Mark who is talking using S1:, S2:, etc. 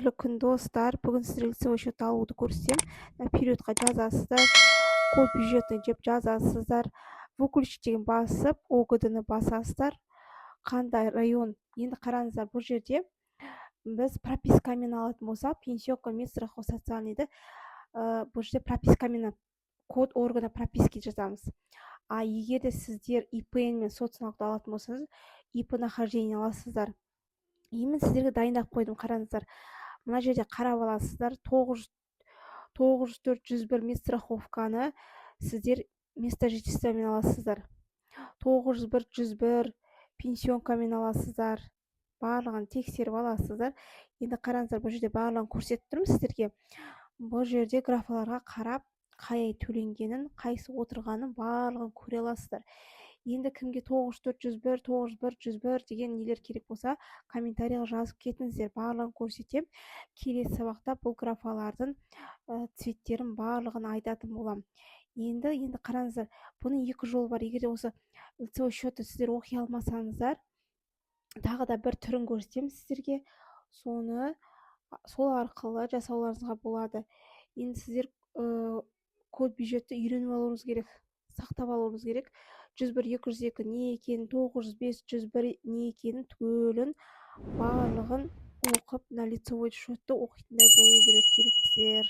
S1: Қадірлі күн достар, бүгін сіздерге лицевой счет алуды көрсетем. Периодқа жазасыздар, код бюджетін жеп жазасыздар, выключить деген басып, ОГД-ны басасыздар. Қандай район? Енді қараңыздар, бұл жерде біз пропискамен алатын болсақ, пенсионка, медстраховка, социальныйды бұл жерде пропискамен код органа прописки жазамыз. А егер де сіздер ИП мен соцналогты алатын болсаңыз, ИП нахождение аласыздар. Мен сіздерге дайындап қойдым, қараңыздар. Мына жерде қарап аласыздар, 904-101 медстраховканы сіздер место жительствомен аласыздар. 901-101 пенсионкамен аласыздар. Барлығын тексеріп аласыздар. Енді қараңыздар, бұл жерде барлығын көрсетіп тұрмын сіздерге. Бұл жерде графаларға қарап, қай ай төленгенін, қайсы отырғанын барлығын көре аласыздар. Енді кімге 904-101, 901-101 деген нелер керек болса, комментарийға жазып кетіңіздер, барлығын көрсетем. Келесі сабақта бұл графалардың цветтерін барлығын айтатын болам. Енді қараңыздар, бұның екі жолы бар. Егер де осы лицевой счетты сіздер оқи алмасаңыздар, тағы да бір түрін көрсетем сіздерге. Сол арқылы жасауларыңызға болады. Енді сіздер код бюджетті үйреніп алуыңыз керек, сақтап алуыңыз керек. 101-202 не екенін, 905-101 не екенін түгелін барлығын оқып, на лицевой счетты оқитындай болу керексіздер.